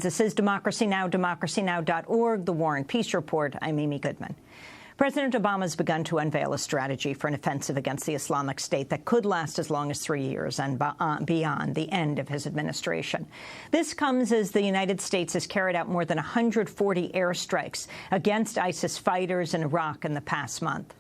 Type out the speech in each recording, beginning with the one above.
This is Democracy Now!, democracynow.org, The War and Peace Report. I'm Amy Goodman. President Obama has begun to unveil a strategy for an offensive against the Islamic State that could last as long as 3 years and beyond the end of his administration. This comes as the United States has carried out more than 140 airstrikes against ISIS fighters in Iraq in the past month.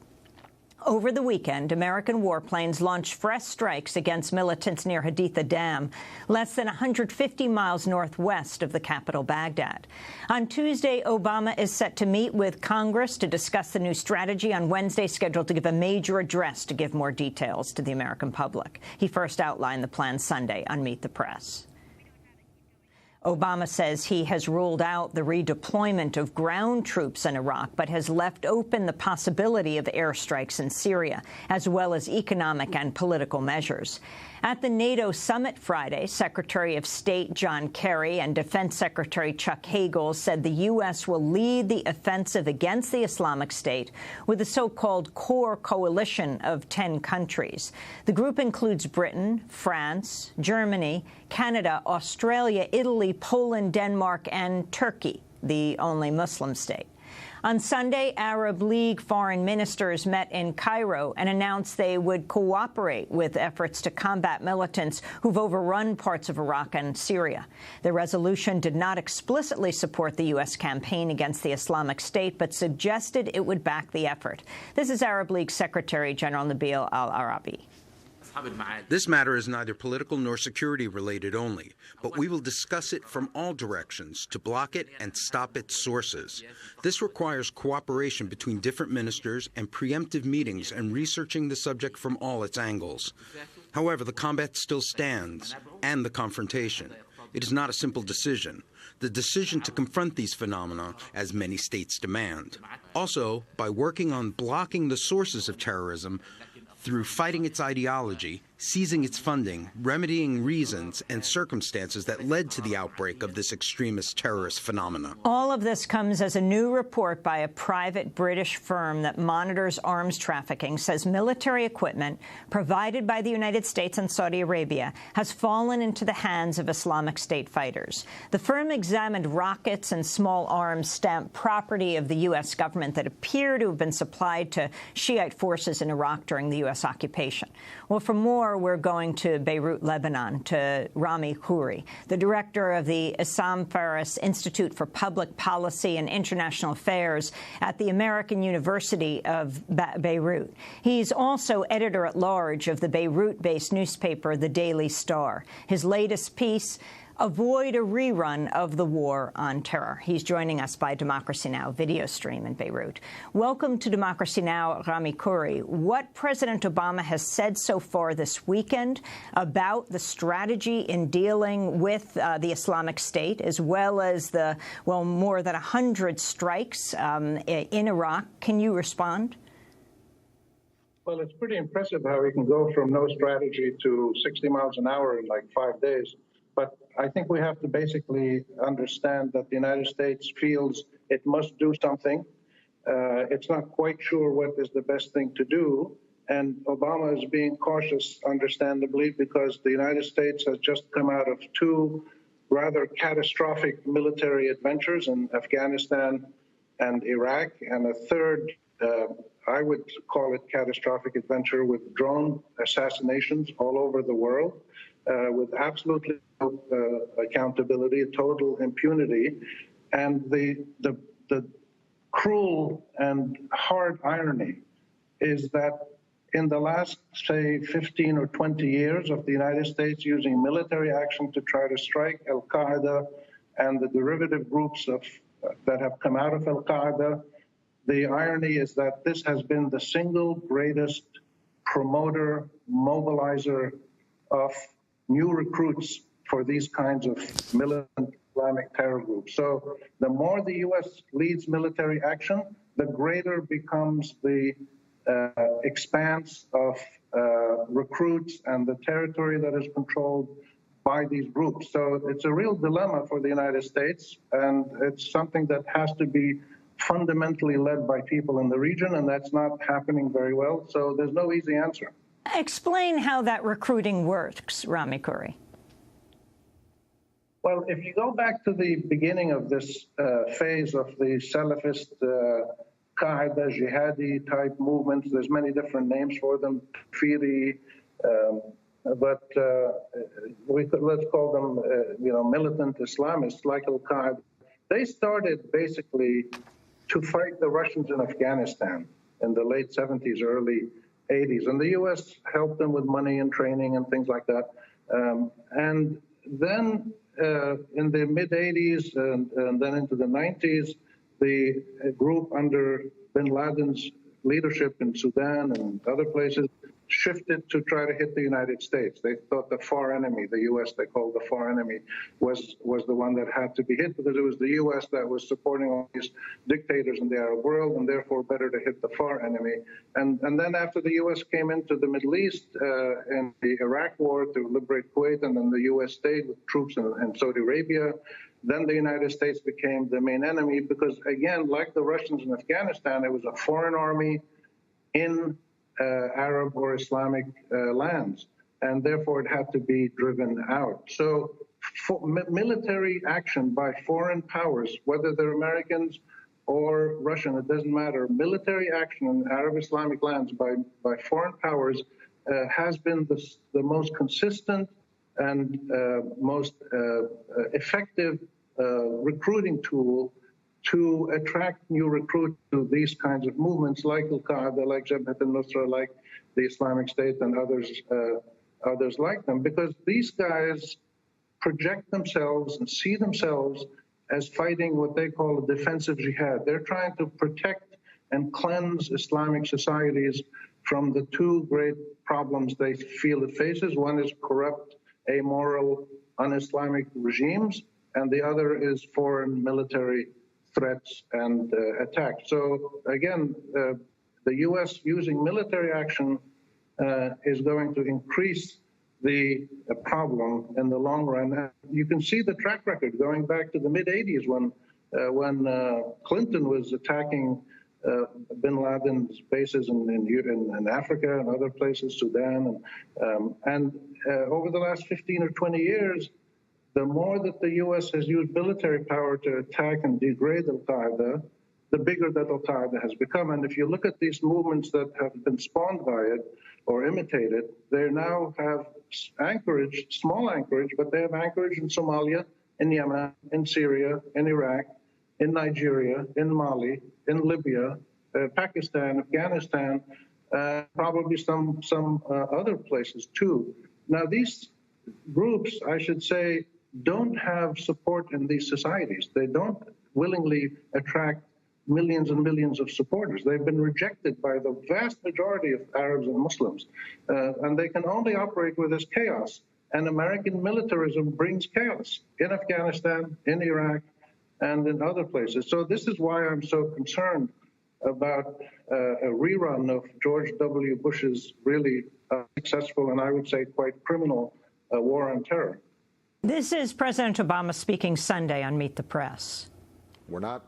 Over the weekend, American warplanes launched fresh strikes against militants near Haditha Dam, less than 150 miles northwest of the capital, Baghdad. On Tuesday, Obama is set to meet with Congress to discuss the new strategy. On Wednesday, scheduled to give a major address to give more details to the American public. He first outlined the plan Sunday on Meet the Press. Obama says he has ruled out the redeployment of ground troops in Iraq, but has left open the possibility of airstrikes in Syria, as well as economic and political measures. At the NATO summit Friday, Secretary of State John Kerry and Defense Secretary Chuck Hagel said the U.S. will lead the offensive against the Islamic State with a so-called core coalition of 10 countries. The group includes Britain, France, Germany, Canada, Australia, Italy, Poland, Denmark, and Turkey, the only Muslim state. On Sunday, Arab League foreign ministers met in Cairo and announced they would cooperate with efforts to combat militants who've overrun parts of Iraq and Syria. The resolution did not explicitly support the U.S. campaign against the Islamic State, but suggested it would back the effort. This is Arab League Secretary General Nabil al-Arabi. This matter is neither political nor security related only, but we will discuss it from all directions to block it and stop its sources. This requires cooperation between different ministers and preemptive meetings and researching the subject from all its angles. However, the combat still stands, and the confrontation. It is not a simple decision. The decision to confront these phenomena, as many states demand. Also, by working on blocking the sources of terrorism, through fighting its ideology, seizing its funding, remedying reasons and circumstances that led to the outbreak of this extremist terrorist phenomena. All of this comes as a new report by a private British firm that monitors arms trafficking says military equipment provided by the United States and Saudi Arabia has fallen into the hands of Islamic State fighters. The firm examined rockets and small arms stamped property of the U.S. government that appear to have been supplied to Shiite forces in Iraq during the U.S. occupation. Well, for more, we're going to Beirut, Lebanon, to Rami Khouri, the director of the Issam Fares Institute for Public Policy and International Affairs at the American University of Beirut. He's also editor-at-large of the Beirut-based newspaper, The Daily Star. His latest piece, Avoid a Rerun of the War on Terror. He's joining us by Democracy Now! Video stream in Beirut. Welcome to Democracy Now!, Rami Khouri. What President Obama has said so far this weekend about the strategy in dealing with the Islamic State, as well as the, well, more than 100 strikes in Iraq. Can you respond? Well, it's pretty impressive how we can go from no strategy to 60 miles an hour in like 5 days. But I think we have to basically understand that the United States feels it must do something. It's not quite sure what is the best thing to do. And Obama is being cautious, understandably, because the United States has just come out of two rather catastrophic military adventures in Afghanistan and Iraq, and a third, I would call it catastrophic adventure with drone assassinations all over the world. With absolutely no accountability, total impunity, and the cruel and hard irony is that in the last, say, 15 or 20 years of the United States using military action to try to strike al-Qaeda and the derivative groups that have come out of al-Qaeda, the irony is that this has been the single greatest promoter, mobilizer of new recruits for these kinds of militant Islamic terror groups. So the more the U.S. leads military action, the greater becomes the expanse of recruits and the territory that is controlled by these groups. So it's a real dilemma for the United States, and it's something that has to be fundamentally led by people in the region, and that's not happening very well. So there's no easy answer. Explain how that recruiting works, Rami Khouri. Well, if you go back to the beginning of this phase of the Salafist Qaeda, jihadi type movements, there's many different names for them, Firi, but let's call them, militant Islamists like al-Qaeda. They started basically to fight the Russians in Afghanistan in the late 70s, early 80s, and the U.S. helped them with money and training and things like that. And then in the mid-80s and then into the 90s, the group under bin Laden's leadership in Sudan and other places shifted to try to hit the United States. They thought the far enemy, the U.S. they called the far enemy, was the one that had to be hit because it was the U.S. that was supporting all these dictators in the Arab world, and therefore better to hit the far enemy. And then after the U.S. came into the Middle East in the Iraq war to liberate Kuwait, and then the U.S. stayed with troops in Saudi Arabia, then the United States became the main enemy because, again, like the Russians in Afghanistan, it was a foreign army in Arab or Islamic lands, and therefore it had to be driven out. So military action by foreign powers, whether they're Americans or Russian, it doesn't matter, military action in Arab Islamic lands by foreign powers has been the most consistent and most effective recruiting tool to attract new recruits to these kinds of movements like al-Qaeda, like Jabhat al-Nusra, like the Islamic State and others like them, because these guys project themselves and see themselves as fighting what they call a defensive jihad. They're trying to protect and cleanse Islamic societies from the two great problems they feel it faces. One is corrupt, amoral, un-Islamic regimes, and the other is foreign military threats and attacks. So again, the U.S. using military action is going to increase the problem in the long run. You can see the track record going back to the mid-'80s when Clinton was attacking bin Laden's bases in Africa and other places, Sudan, and over the last 15 or 20 years, the more that the U.S. has used military power to attack and degrade al-Qaeda, the bigger that al-Qaeda has become. And if you look at these movements that have been spawned by it or imitated, they now have anchorage, small anchorage, but they have anchorage in Somalia, in Yemen, in Syria, in Iraq, in Nigeria, in Mali, in Libya, Pakistan, Afghanistan, probably some other places too. Now these groups, I should say, don't have support in these societies. They don't willingly attract millions and millions of supporters. They've been rejected by the vast majority of Arabs and Muslims, and they can only operate with this chaos. And American militarism brings chaos in Afghanistan, in Iraq, and in other places. So this is why I'm so concerned about a rerun of George W. Bush's really successful and I would say quite criminal war on terror. This is President Obama speaking Sunday on Meet the Press. We're not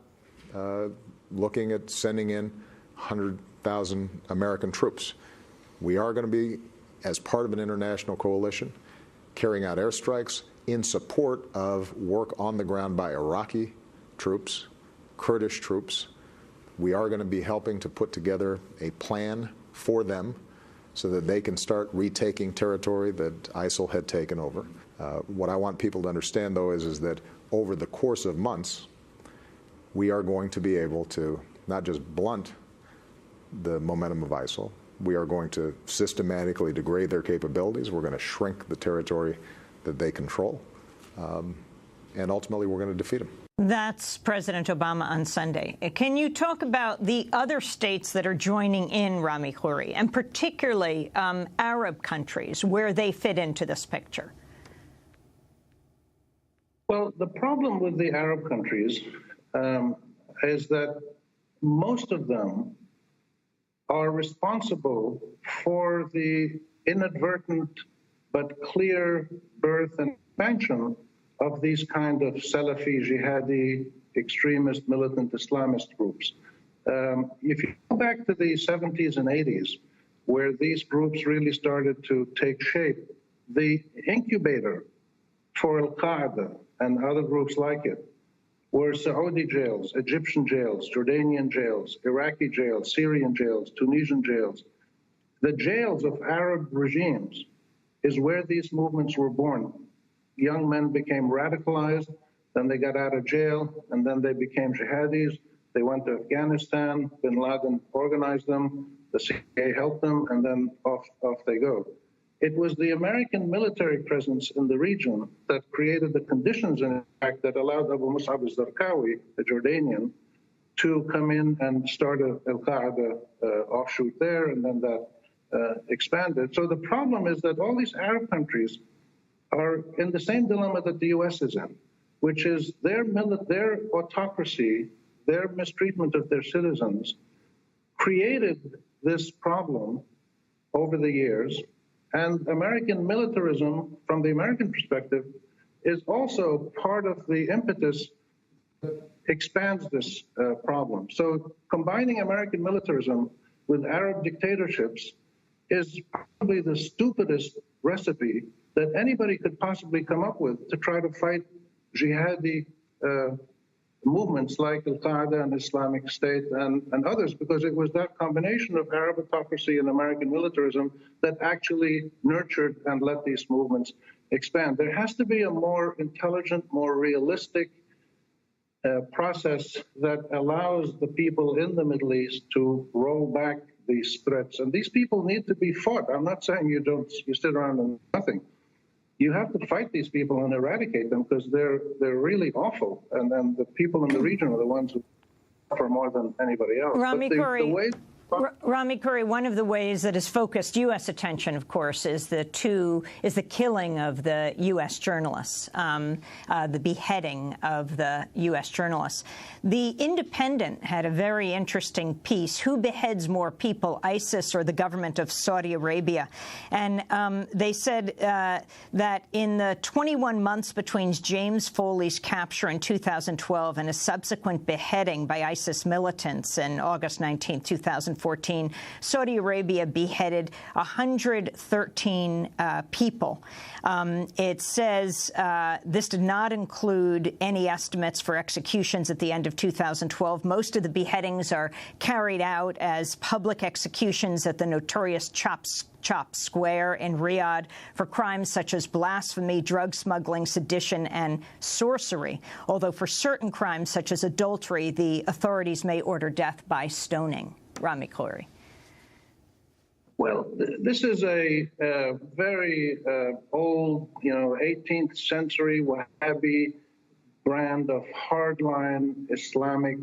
looking at sending in 100,000 American troops. We are going to be, as part of an international coalition, carrying out airstrikes in support of work on the ground by Iraqi troops, Kurdish troops. We are going to be helping to put together a plan for them so that they can start retaking territory that ISIL had taken over. What I want people to understand, though, is that over the course of months, we are going to be able to not just blunt the momentum of ISIL, we are going to systematically degrade their capabilities, we're going to shrink the territory that they control, and ultimately we're going to defeat them. That's President Obama on Sunday. Can you talk about the other states that are joining in, Rami Khouri, and particularly Arab countries, where they fit into this picture? Well, the problem with the Arab countries is that most of them are responsible for the inadvertent but clear birth and expansion of these kind of Salafi, jihadi, extremist, militant Islamist groups. If you go back to the 70s and 80s, where these groups really started to take shape, the incubator for al-Qaeda and other groups like it were Saudi jails, Egyptian jails, Jordanian jails, Iraqi jails, Syrian jails, Tunisian jails. The jails of Arab regimes is where these movements were born. Young men became radicalized, then they got out of jail, and then they became jihadis. They went to Afghanistan, bin Laden organized them, the CIA helped them, and then off they go. It was the American military presence in the region that created the conditions, in fact, that allowed Abu Mus'ab al-Zarqawi, the Jordanian, to come in and start an al-Qaeda offshoot there, and then that expanded. So the problem is that all these Arab countries are in the same dilemma that the U.S. is in, which is their autocracy, their mistreatment of their citizens, created this problem over the years. And American militarism, from the American perspective, is also part of the impetus that expands this problem. So combining American militarism with Arab dictatorships is probably the stupidest recipe that anybody could possibly come up with to try to fight jihadi movements like al-Qaeda and Islamic State and others, because it was that combination of Arab autocracy and American militarism that actually nurtured and let these movements expand. There has to be a more intelligent, more realistic process that allows the people in the Middle East to roll back these threats. And these people need to be fought. I'm not saying you sit around and nothing. You have to fight these people and eradicate them because they're really awful. And then the people in the region are the ones who suffer more than anybody else. Rami Khouri, one of the ways that has focused U.S. attention, of course, is the killing of the U.S. journalists, the beheading of the U.S. journalists. The Independent had a very interesting piece, Who Beheads More People, ISIS or the government of Saudi Arabia? And they said that in the 21 months between James Foley's capture in 2012 and a subsequent beheading by ISIS militants in August 19, 2014, Saudi Arabia beheaded 113 people. It says this did not include any estimates for executions at the end of 2012. Most of the beheadings are carried out as public executions at the notorious Chop Square in Riyadh for crimes such as blasphemy, drug smuggling, sedition, and sorcery. Although for certain crimes such as adultery, the authorities may order death by stoning. Rami Khouri. Well, this is a very old, 18th century Wahhabi brand of hardline Islamic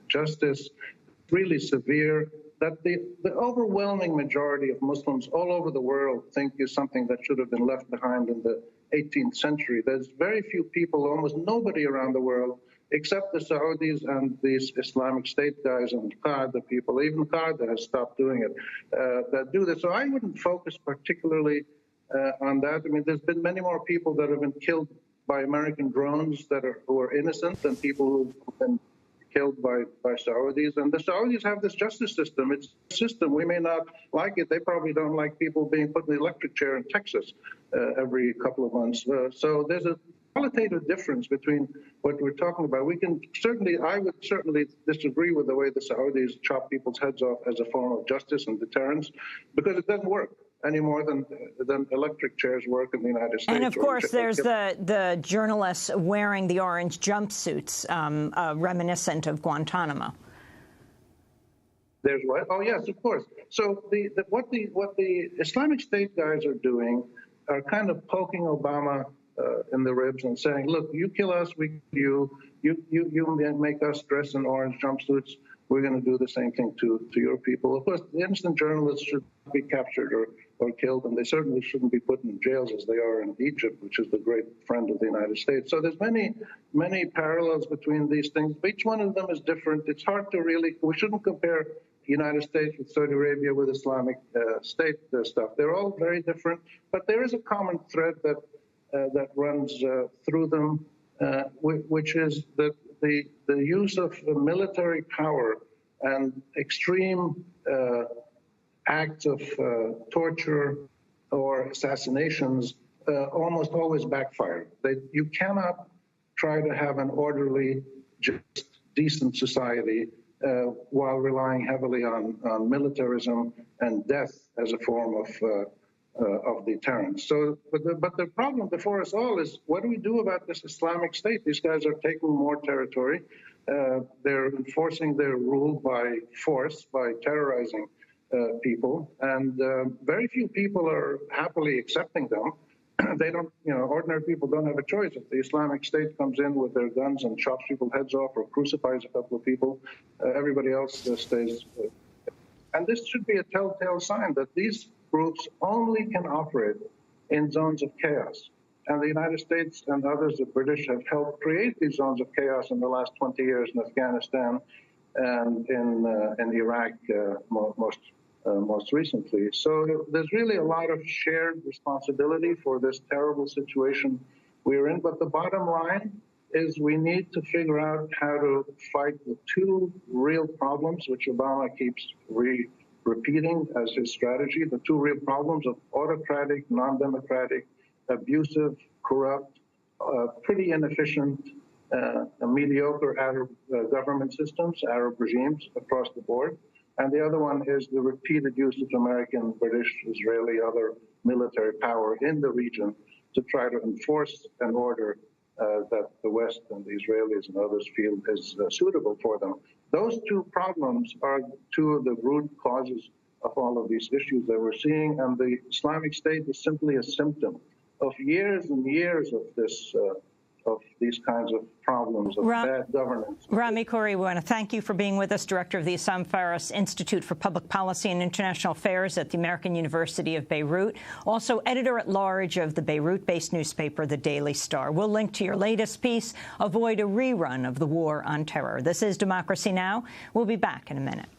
justice, really severe, that the overwhelming majority of Muslims all over the world think is something that should have been left behind in the 18th century. There's very few people, almost nobody around the world, except the Saudis and these Islamic State guys and Qaeda people. Even Qaeda has stopped doing it, that do this. So I wouldn't focus particularly on that. I mean, there's been many more people that have been killed by American drones who are innocent than people who've been killed by Saudis. And the Saudis have this justice system. It's a system. We may not like it. They probably don't like people being put in the electric chair in Texas every couple of months. So there's a qualitative difference between what we're talking about. I would certainly disagree with the way the Saudis chop people's heads off as a form of justice and deterrence, because it doesn't work any more than electric chairs work in the United States. And of course, there's the journalists wearing the orange jumpsuits, reminiscent of Guantanamo. There's what? Oh yes, of course. So what the Islamic State guys are doing are kind of poking Obama in the ribs and saying, look, you kill us, we kill you. You make us dress in orange jumpsuits. We're going to do the same thing to your people. Of course, the innocent journalists should not be captured or killed, and they certainly shouldn't be put in jails as they are in Egypt, which is the great friend of the United States. So there's many parallels between these things. Each one of them is different. It's hard to we shouldn't compare the United States with Saudi Arabia with Islamic State stuff. They're all very different, but there is a common thread that runs through them, which is that the use of military power and extreme acts of torture or assassinations almost always backfire. You cannot try to have an orderly, just, decent society while relying heavily on militarism and death as a form of deterrence. So, but the problem before us all is, what do we do about this Islamic State? These guys are taking more territory. They're enforcing their rule by force, by terrorizing people, and very few people are happily accepting them. They don't, ordinary people don't have a choice. If the Islamic State comes in with their guns and chops people's heads off or crucifies a couple of people, everybody else stays. And this should be a telltale sign that these groups only can operate in zones of chaos. And the United States and others, the British, have helped create these zones of chaos in the last 20 years in Afghanistan and in Iraq most recently. So there's really a lot of shared responsibility for this terrible situation we're in. But the bottom line is we need to figure out how to fight the two real problems, which Obama keeps repeating as his strategy, the two real problems of autocratic, non-democratic, abusive, corrupt, pretty inefficient, mediocre Arab government systems, Arab regimes across the board. And the other one is the repeated use of American, British, Israeli, other military power in the region to try to enforce an order that the West and the Israelis and others feel is suitable for them. Those two problems are two of the root causes of all of these issues that we're seeing, and the Islamic State is simply a symptom of years and years of this, of these kinds of problems of bad governance. Rami Khouri, we want to thank you for being with us, director of the Issam Fares Institute for Public Policy and International Affairs at the American University of Beirut, also editor-at-large of the Beirut-based newspaper, The Daily Star. We'll link to your latest piece, Avoid a Rerun of the War on Terror. This is Democracy Now! We'll be back in a minute.